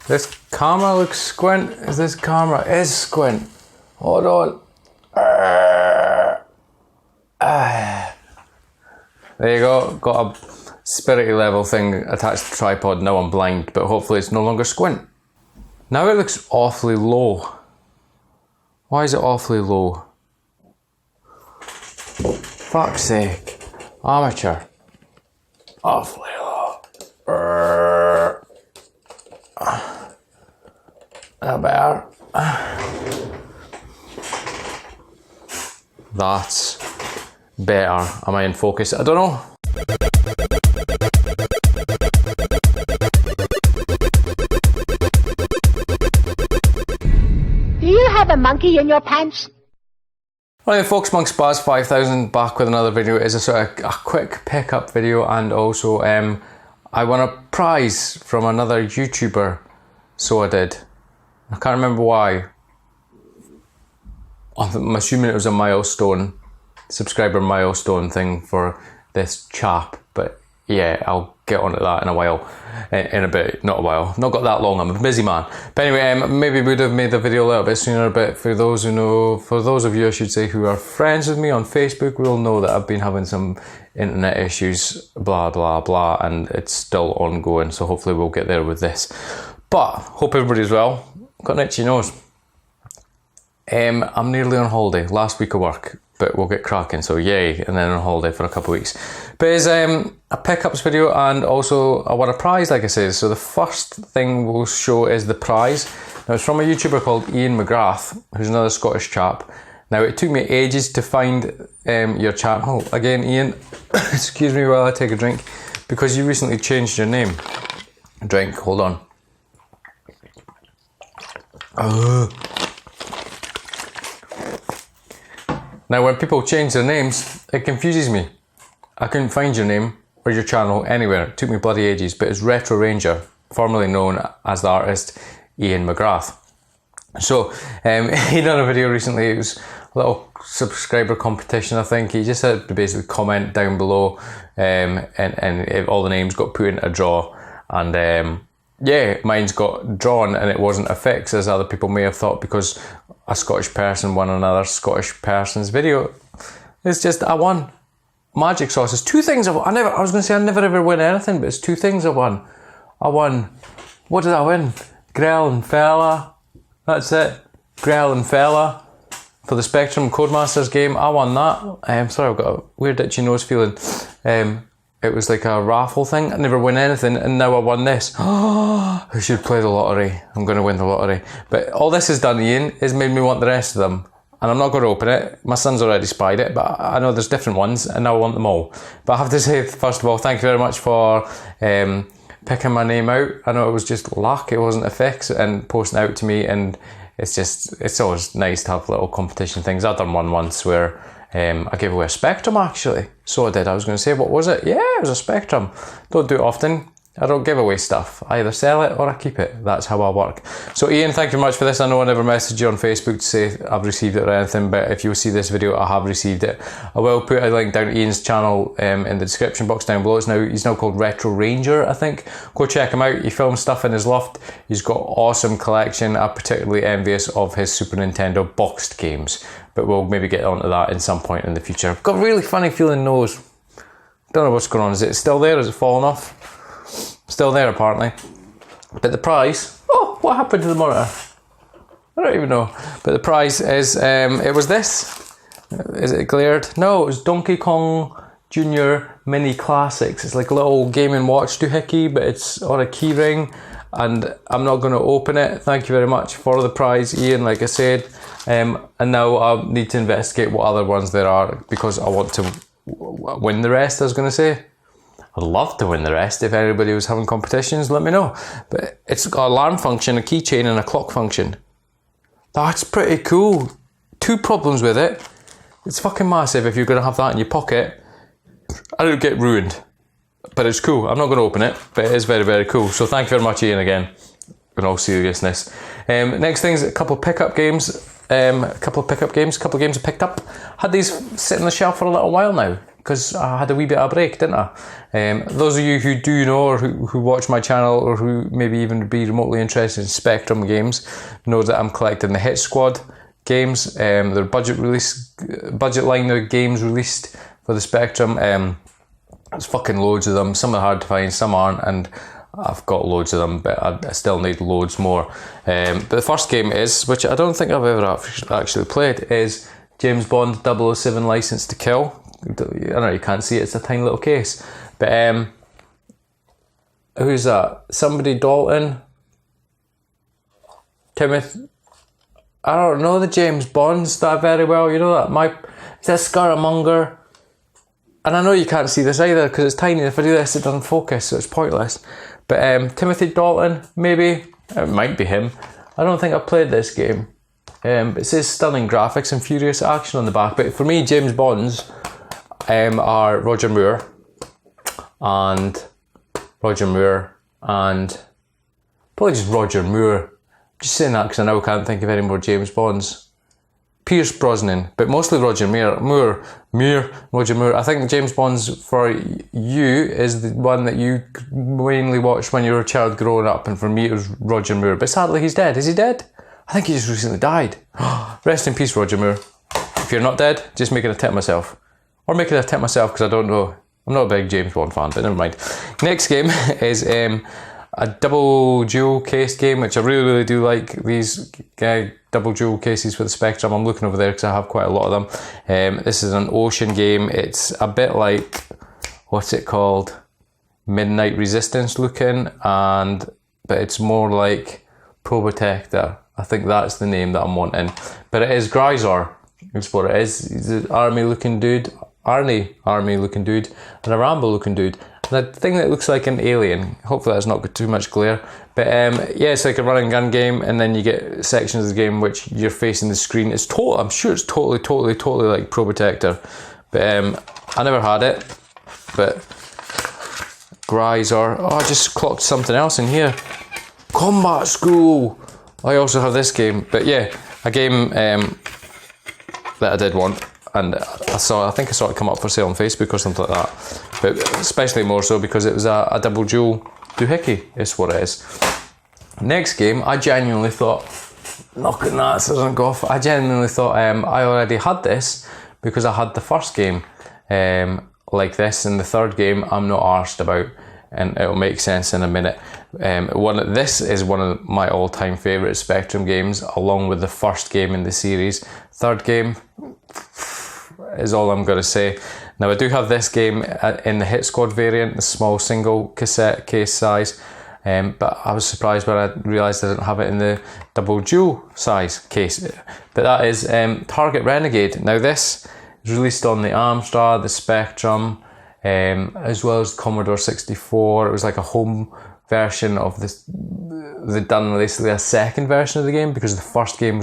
This camera looks squint. Is this camera? Is squint. Hold on. There you go. Got a spirity level thing attached to the tripod. Now I'm blind, but hopefully it's no longer squint. Now it looks awfully low. Why is it awfully low? Fuck's sake. Amateur. Awfully low. That better. That's better. Am I in focus? I don't know. Do you have a monkey in your pants? Right then folks, Monk Spaz 5000 back with another video. It is a sort of a quick pickup video, and also I won a prize from another YouTuber, so I did. I can't remember why. I'm assuming it was a milestone, subscriber milestone thing for this chap, but yeah, I'll get onto that in a while, in a bit, not a while, not got that long, I'm a busy man. But anyway, maybe would have made the video a little bit sooner, but for those who know, for those of you I should say who are friends with me on Facebook will know that I've been having some internet issues, blah blah blah, and it's still ongoing, so hopefully we'll get there with this. But, hope everybody's well. Got an itchy nose. I'm nearly on holiday, last week of work, but we'll get cracking, so yay, and then on holiday for a couple of weeks. But it's a pickups video, and also I won a prize, like I said. So the first thing we'll show is the prize. Now it's from a YouTuber called Ian McGrath, who's another Scottish chap. Now it took me ages to find your channel. Again, Ian, excuse me while I take a drink, because you recently changed your name. Drink, hold on. Now when people change their names, it confuses me. I couldn't find your name or your channel anywhere. It took me bloody ages, but it's Retro Ranger, formerly known as the artist Ian McGrath. So he done a video recently. It was a little subscriber competition, I think. He just had to basically comment down below, and all the names got put into a draw, and yeah, mine's got drawn and it wasn't a fix, as other people may have thought, because a Scottish person won another Scottish person's video. It's just, I won. Magic sauce. There's two things I was going to say I never ever win anything, but it's two things I won. I won, what did I win? Grell and Fella. That's it. Grell and Fella for the Spectrum Codemasters game. I won that. Sorry, I've got a weird itchy nose feeling. It was like a raffle thing. I never win anything, and now I won this. I should play the lottery. I'm going to win the lottery. But all this has done, Ian, is made me want the rest of them. And I'm not going to open it. My son's already spied it, but I know there's different ones, and now I want them all. But I have to say, first of all, thank you very much for picking my name out. I know it was just luck, it wasn't a fix, and posting it out to me, and it's always nice to have little competition things. I've done one once where I gave away a Spectrum, actually. So I did. I was going to say, what was it? Yeah, it was a Spectrum. Don't do it often. I don't give away stuff. I either sell it or I keep it. That's how I work. So Ian, thank you very much for this. I know I never messaged you on Facebook to say I've received it or anything, but if you see this video, I have received it. I will put a link down to Ian's channel in the description box down below. He's now called Retro Ranger, I think. Go check him out. He films stuff in his loft. He's got awesome collection. I'm particularly envious of his Super Nintendo boxed games, but we'll maybe get onto that in some point in the future. I've got a really funny feeling nose. Don't know what's going on. Is it still there? Has it fallen off? Still there apparently. But the prize, oh, what happened to the monitor? I don't even know. But the prize is, it was this. Is it glared? No, it was Donkey Kong Jr. Mini Classics. It's like a little Game & Watch doohickey, but it's on a keyring, and I'm not going to open it. Thank you very much for the prize, Ian, like I said. And now I need to investigate what other ones there are, because I want to win the rest, I was going to say. I'd love to win the rest. If anybody was having competitions, let me know. But it's got an alarm function, a keychain, and a clock function. That's pretty cool. Two problems with it. It's fucking massive if you're going to have that in your pocket. I don't get ruined. But it's cool. I'm not going to open it, but it is very, very cool. So thank you very much, Ian, again. In all seriousness. Next thing is a couple of pickup games. A couple of games I picked up. Had these sitting on the shelf for a little while now. because I had a wee bit of a break, didn't I? Those of you who do know, or who watch my channel, or who maybe even be remotely interested in Spectrum games, know that I'm collecting the Hit Squad games. They're budget line games released for the Spectrum. There's fucking loads of them. Some are hard to find, some aren't, and I've got loads of them, but I still need loads more. But the first game is, which I don't think I've ever actually played, is James Bond 007 License to Kill. I know you can't see it, it's a tiny little case. But who's that? Somebody Dalton? Timothy? I don't know the James Bonds that very well, you know that? Is that Scaramanga? And I know you can't see this either because it's tiny. If I do this, it doesn't focus, so it's pointless. But Timothy Dalton, maybe? It might be him. I don't think I've played this game. It says stunning graphics and furious action on the back. But for me, James Bonds are Roger Moore and probably just Roger Moore. Just saying that because I now can't think of any more James Bonds. Pierce Brosnan, but mostly Roger Moore. I think James Bond's for you is the one that you mainly watched when you were a child growing up, and for me it was Roger Moore. But sadly he's dead. Is he dead? I think he just recently died. Rest in peace, Roger Moore. If you're not dead, just making a tip myself. Or making a tip myself because I don't know. I'm not a big James Bond fan, but never mind. Next game is a double jewel case game, which I really do like. These double jewel cases for the Spectrum. I'm looking over there because I have quite a lot of them. This is an ocean game. It's a bit like, what's it called? Midnight Resistance looking, but it's more like Probotector. I think that's the name that I'm wanting. But it is Grisor. That's what it is. He's an army looking dude, and a Rambo looking dude. The thing that looks like an alien. Hopefully that's not got too much glare. But yeah, it's like a run and gun game, and then you get sections of the game which you're facing the screen. I'm sure it's totally like Probotector. But I never had it. But Grisor. Oh, I just clocked something else in here. Combat School. I also have this game. But yeah, a game that I did want. And I think I saw it come up for sale on Facebook or something like that. But especially more so because it was a double jewel doohickey, is what it is. Next game, I genuinely thought, knocking that so it doesn't go off, I genuinely thought I already had this because I had the first game like this, and the third game I'm not arsed about, and it'll make sense in a minute. This is one of my all-time favourite Spectrum games, along with the first game in the series. Third game is all I'm going to say. Now I do have this game in the Hit Squad variant, the small single cassette case size, but I was surprised when I realised I didn't have it in the double dual size case. But that is Target Renegade. Now this is released on the Amstrad, the Spectrum, as well as Commodore 64. It was like a home version of this. They'd done basically a second version of the game because the first game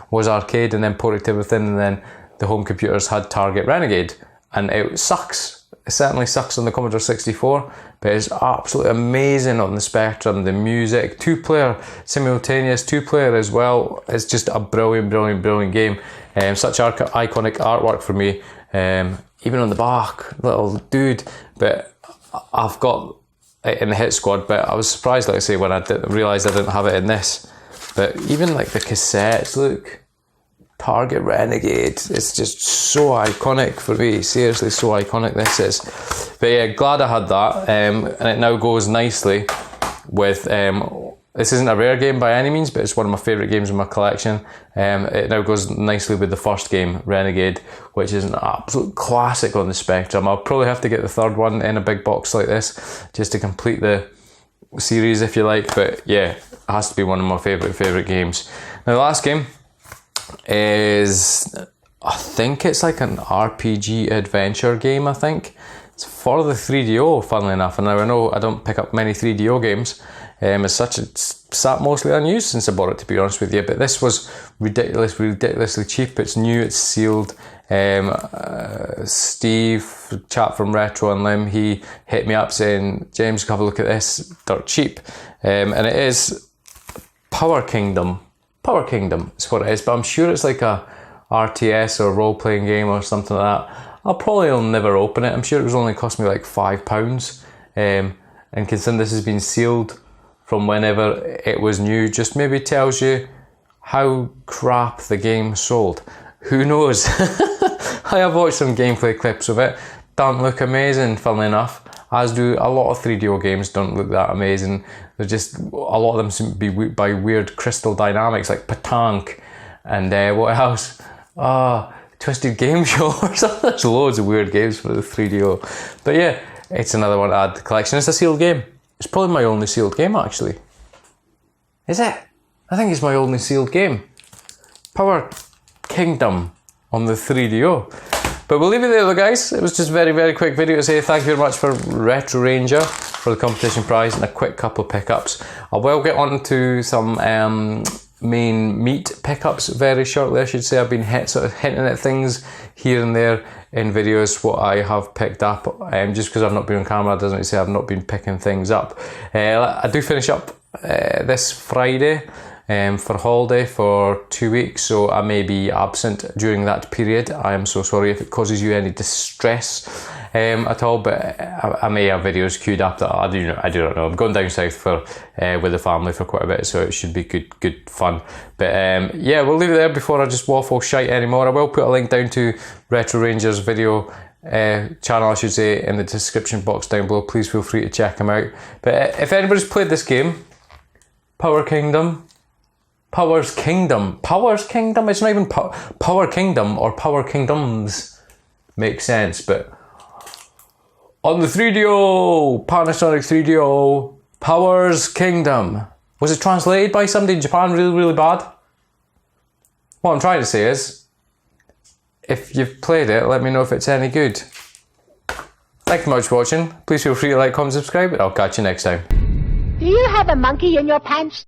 was arcade and then ported to everything, and then the home computers had Target Renegade, and it sucks. It certainly sucks on the Commodore 64, but it's absolutely amazing on the Spectrum. The music, simultaneous two-player as well. It's just a brilliant game. Such iconic artwork for me. Even on the back, little dude. But I've got it in the Hit Squad, but I was surprised, like I say, when I realised I didn't have it in this. But even like the cassettes, look. Target Renegade, it's just so iconic for me, seriously so iconic this is. But yeah, glad I had that, and it now goes nicely with, this isn't a rare game by any means, but it's one of my favourite games in my collection. It now goes nicely with the first game, Renegade, which is an absolute classic on the Spectrum. I'll probably have to get the third one in a big box like this, just to complete the series if you like, but yeah, it has to be one of my favourite games. Now the last game is, I think it's like an RPG adventure game, I think. It's for the 3DO, funnily enough, and now I know I don't pick up many 3DO games as such. It's sat mostly unused since I bought it, to be honest with you, but this was ridiculously cheap. It's new, it's sealed. Steve, chap from Retro and Limb, he hit me up saying, James, have a look at this, dirt cheap. And it is Power Kingdom is what it is, but I'm sure it's like a RTS or role-playing game or something like that. I'll probably never open it. I'm sure it was only cost me like £5. And considering this has been sealed from whenever it was new, just maybe tells you how crap the game sold. Who knows? I have watched some gameplay clips of it. Don't look amazing, funnily enough. As do a lot of 3DO games, don't look that amazing. They're just, a lot of them seem to be by weird Crystal Dynamics, like Patank, and what else? Twisted Game Show or something. There's loads of weird games for the 3DO. But yeah, it's another one to add to the collection. It's a sealed game. It's probably my only sealed game, actually. Is it? I think it's my only sealed game. Power Kingdom on the 3DO. But we'll leave it there though, guys. It was just a very, very quick video to say thank you very much for Retro Ranger for the competition prize and a quick couple of pickups. I will get on to some main meat pickups very shortly, I should say. I've been sort of hinting at things here and there in videos what I have picked up. Just because I've not been on camera doesn't say I've not been picking things up. I do finish up this Friday for holiday for 2 weeks, so I may be absent during that period. I am so sorry if it causes you any distress at all, but I may have videos queued up that I do not know. I'm going down south for with the family for quite a bit, so it should be good fun. But yeah, we'll leave it there before I just waffle shite anymore. I will put a link down to Retro Ranger's video channel, I should say, in the description box down below. Please feel free to check him out. But if anybody's played this game, Powers Kingdom. It's not even Power Kingdom or Power Kingdoms. Makes sense, but on the 3DO, Panasonic 3DO, Powers Kingdom. Was it translated by somebody in Japan really, really bad? What I'm trying to say is, if you've played it, let me know if it's any good. Thank you much for watching. Please feel free to like, comment, subscribe, and I'll catch you next time. Do you have a monkey in your pants?